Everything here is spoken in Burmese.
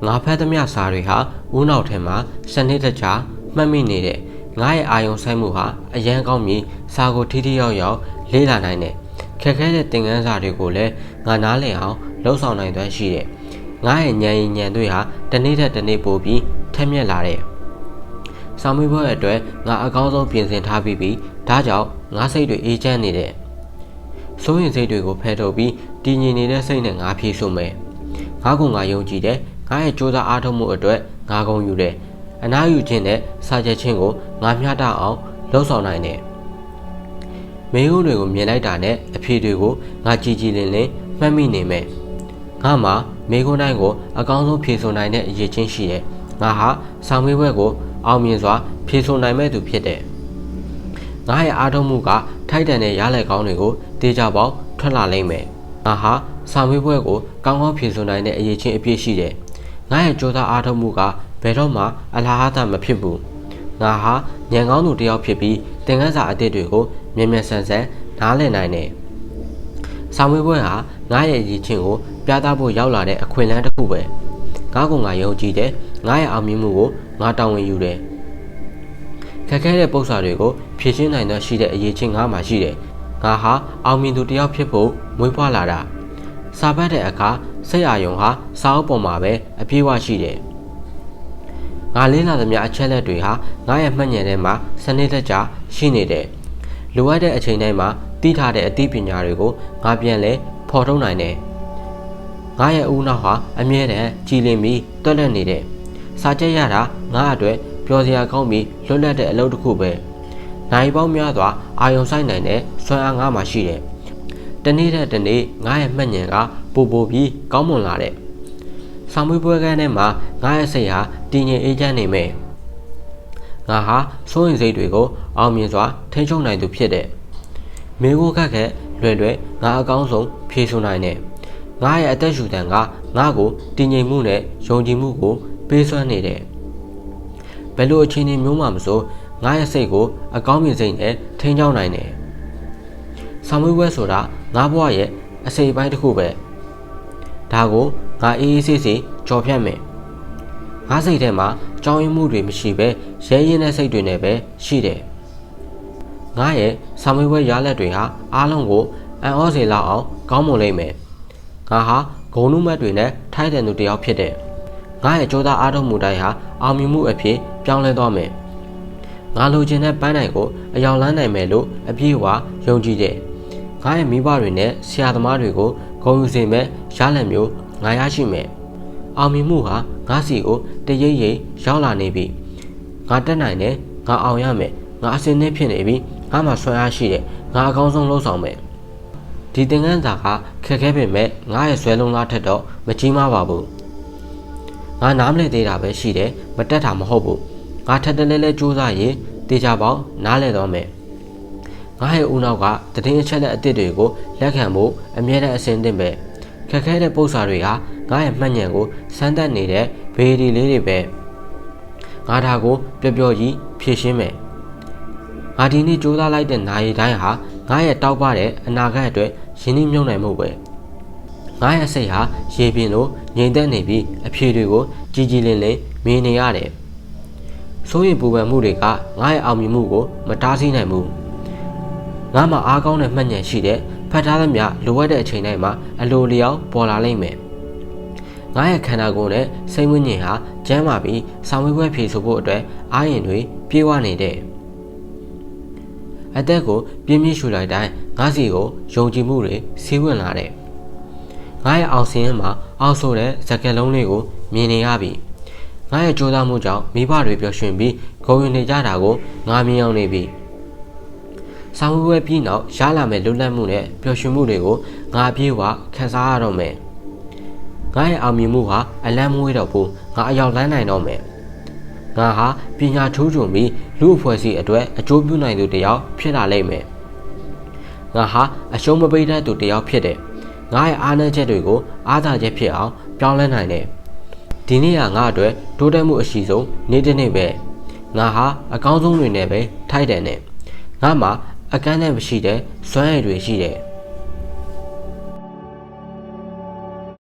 ငါဖတ်သမျှစာတွေဟာဦးနောက်ထဲမှာစနစ်တကျမှတ်မိနေတဲ့ငါရဲ့အာယုံဆိုင်မှုဟာအရန်ကောင်းပြီးစာကိုထိထိရောက်ရောက်လေ့လာနိုင်တယ်ခက်ခဲတဲ့သင်ခန်းစာတွေကိုလည်းငါနားလည်အောင်လှုပ်ဆောင်နိုင်သွမ်းရှိတယ်ငါရဲ့ဉာဏ်ရည်ဉာဏ်တွေဟာတစ်နေ့ထက်တစ်နေ့ပိုပြီးထက်မြက်လာတယ်ဆောင်မွေးပွဲအတွက်ငါအကောင်းဆုံးပြင်ဆင်ထားပြီးဒါကြောင့်ငါစိတ်တွေအေးချမ်းနေတယ်စိုးရင်စိတ်တွေကိုဖယ်ထုတ်ပြီးတည်ငြိမ်နေတဲ့စိတ်နဲ့ငါဖြေဆိုမယ်ငါကငါယုံကြည်တယ်ငါရဲ့ကြိုးစားအားထုတ်မှုအတွက်ငါဂုဏ်ယူတယ်အနားယူခြင်းနဲ့စာချက်ချင်းကိုငါမျှတအောင်လှုပ်ဆောင်နိုင်တယ်မေးခွန်းတွေကိုမြင်လိုက်တာနဲ့အဖြေတွေကိုငါကြည်ကြည်လင်လင်မှတ်မိနေမယ်ငါမှာမေးခွန်းတိုင်းကိုအကောင်းဆုံးဖြေဆိုနိုင်တဲ့အရေးချင်းရှိတယ်ငါဟာဆောင်မေးပွဲကိုအောင်မြင်စွာဖြေဆိုနိုင်မဲ့သူဖြစ်တယ်ငါရဲ့အားထုတ်မှုကထိုက်တန်တဲ့ရလဒ်ကောင်းတွေကိုတေချာပေါက်ထွက်လာလိမ့်မယ်ငါဟာဆောင်မေးပွဲကိုကောင်းကောင်းဖြေဆိုနိုင်တဲ့အရေးချင်းအပြည့်ရှိတယ်ငါရဲ့ကြိုးစားအားထုတ်မှုကဘယ်တော့မှအလားအမဖြစ်ဘူးငါဟာဉာဏ်ကောင်းသူတစ်ယောက်ဖြစ်ပြီးသင်ခန်းစာအသစ်တွေကိုမြန်မြန်ဆန်ဆန်နားလည်နိုင်တယ်ဆောင်မေးပွဲဟာငါရဲ့အရေးချင်းကိုပြသဖို့ရောက်လာတဲ့အခွင့်အလမ်းတစ်ခုပဲငါကငါယုံကြည်တယ်ငါရဲ့အောင်မြင်မှုကိုငါတာဝန်ယူတယ်ခက်ခဲတဲ့ပု္ပ္ပာတွေကိုဖြည့်ရှင်းနိုင်သောရှိတဲ့အရေးချင်းငါမှရှိတယ်ငါဟာအောင်မြင်သူတစ်ယောက်ဖြစ်ဖို့မွေးဖွားလာတာစာပတ်တဲ့အခါစိတ်အာရုံဟာစာအုပ်ပေါ်မှာပဲအပြည့်အဝရှိတယ်ငါလေးလာသမျှအချက်လက်တွေဟာငါရဲ့မှတ်ဉာဏ်ထဲမှာစနစ်တကျရှိနေတယ်လိုအပ်တဲ့အချိန်တိုင်းမှာသိထားတဲ့အသိပညာတွေကိုငါပြန်လဲဖော်ထုတ်နိုင်တယ်ငါရဲ့ဦးနှောက်ဟာအမြဲတမ်းကြည်လင်ပြီးတွက်လက်နေတယ်စာချက်ရတာငါအတွက်ပျော်စရာကောင်းပြီးလွတ်လပ်တဲ့အလုပ်တစ်ခုပဲနိုင်ပေါင်းများစွာအာယုံဆိုင်နိုင်တဲ့ဆွမ်းအားငါမှရှိတယ်တနေ့တဲ့တနေ့ငါရဲ့မှတ်ဉာဏ်ကပိုပြီးကောင်းမွန်လာတဲ့ဆောင်မွေးပွဲကန်းထဲမှာငါရဲ့စိတ်ဟာတည်ငြိမ်အေးချမ်းနေမယ်ငါဟာစိုးရင်စိတ်တွေကိုအောင်မြင်စွာထိန်းချုပ်နိုင်သူဖြစ်တဲ့မိကိုခက်ခက်လွယ်ငါအကောင်းဆုံးဖြေဆိုနိုင်တယ်ငါရဲ့အသက်ရှူတန်ကငါ့ကိုတည်ငြိမ်မှုနဲ့ယုံကြည်မှုကိုပေးစွမ်းနေတယ်ဘယ်လိုအခြေအနေမျိုးမှမဆိုငါရဲ့စိတ်ကိုအကောင်းမြင်စိတ်နဲ့ထိန်းချောင်းနိုင်တယ်ဆောင်မွေးပွဲဆိုတာငါဘဝရဲ့အစိပ်ပိုင်းတစ်ခုပဲဒါကိုငါအေးအေးဆေးဆေးကြော်ဖြတ်မယ်ငါစိတ်ထဲမှာကြောင်းရင်မှုတွေမရှိပဲရဲရင်တဲ့စိတ်တွေနဲ့ပဲရှိတယ်ငါရဲ့ဆောင်မွေးပွဲရလဒ်တွေဟာအားလုံးကိုအံ့ဩစေလောက်အောင်ကောင်းမွန်လိမ့်မယ်ငါဟာဂုဏ်နှုတ်မတ်တွေနဲ့ထိုက်တန်သူတစ်ယောက်ဖြစ်တယ်ငါရဲ့ကြိုးစားအားထုတ်မှုတိုင်းဟာအောင်မြင်မှုအဖြစ်ပြောင်းလဲသွားမယ်ငါလိုချင်တဲ့ပန်းတိုင်ကိုအယောင်လန်းနိုင်မယ်လို့အပြည့်အဝယုံကြည်တယ်ငါရဲ့မိဘတွေနဲ့ဆရာသမားတွေကိုဂုဏ်ယူစေမဲ့ရလဒ်မျိုးငါရရှိမယ်အောင်မြင်မှုဟာငါစီကိုတရိပ်ရိပ်ရောက်လာနေပြီငါတက်နိုင်တယ်ငါအောင်ရမယ်ငါအစင်းနဲ့ဖြစ်နေပြီငါမှဆွမ်းအားရှိတယ်ငါအကောင်းဆုံးလုပ်ဆောင်မယ်ဒီသင်ခန်းစာကခက်ခဲပေမဲ့ငါရဲ့ဆွဲလုံးသားထက်တော့မကြီးမားပါဘူးငါနားမလည်သေးတာပဲရှိတယ်မတက်တာမဟုတ်ဘူးငါထက်တလဲလဲစူးစမ်းရင်တေချာပေါင်းနားလည်တော့မယ်ငါရဲ့ဦးနောက်ကတည်င်းအချက်လက်အသစ်တွေကိုလက်ခံဖို့အမြဲတမ်းအဆင်သင့်ပဲခက်ခဲတဲ့ပု္ပ္ပာတွေဟာငါရဲ့မှတ်ဉာဏ်ကိုစမ်းသပ်နေတဲ့ဘေးဒီလေးတွေပဲငါဒါကိုပျော်ကြီးဖြည့်ရှင်းမယ်ငါဒီနေ့ကြိုးစားလိုက်တဲ့နာရီတိုင်းဟာငါရဲ့တောက်ပတဲ့အနာဂတ်အတွက်ရင်းနှီးမြှုပ်နှံမှုပဲငါရဲ့စိတ်ဟာရေပြင်လိုငြိမ်သက်နေပြီးအဖြေတွေကိုကြည်ကြည်လင်လင်မြင်နေရတယ်စိုးရိမ်ပူပန်မှုတွေကငါရဲ့အောင်မြင်မှုကိုမတားဆီးနိုင်ဘူးငါမှာအားကောင်းတဲ့မှတ်ဉာဏ်ရှိတဲ့ဖတ်ထားသမျှလိုအပ်တဲ့အချိန်တိုင်းမှာအလိုလျောက်ပေါ်လာလိမ့်မယ်ငါရဲ့ခန္ဓာကိုယ်နဲ့စိတ်ဝိညာဉ်ဟာကျန်းမာပြီးဆောင်ရွက်ပွဲဖြည့်ဆို့ဖို့အတွက်အားရင်တွေပြေဝနေတဲ့အသက်ကိုပြင်းပြင်းရှူလိုက်တိုင်းငါစီကိုယုံကြည်မှုတွေစီးဝင်လာတဲ့ငါရဲ့အောင်စင်းမှာအောက်ဆိုတဲ့စကလုံးလေးကိုမြင်နေရပြီငါရဲ့ကြိုးစားမှုကြောင့်မိဘတွေပျော်ရွှင်ပြီးဂုဏ်ယူနေကြတာကိုငါမြင်အောင်နေပြီဆောင်ရွက်ပြီးနောက်ရလာမဲ့လွတ်လပ်မှုနဲ့ပျော်ရွှင်မှုတွေကိုငါပြေဝခံစားရတော့မယ်ငါရဲ့အောင်မြင်မှုဟာအလန်းမွေးတော့ဘူးငါအရောက်လန်းနိုင်တော့မယ်ငါဟာပညာထူးချွန်ပြီးလူအဖွဲ့အစည်းအတွက်အကျိုးပြုနိုင်သူတစ်ယောက်ဖြစ်လာလိမ့်မယ်ငါဟာအရှုံးမပေးတတ်သူတစ်ယောက်ဖြစ်တယ်ငါရဲ့အားနည်းချက်တွေကိုအားသာချက်ဖြစ်အောင်ပြောင်းလဲနိုင်တယ်ဒီနေ့ကငါအတွက်တိုးတက်မှုအရှိဆုံးနေ့တစ်နေ့ပဲငါဟာအကောင်းဆုံးတွေနဲ့ပဲထိုက်တယ်နဲ့ငါမှာအကန့်အသတ်မရှိတဲ့စွမ်းရည်တွေရှိတယ်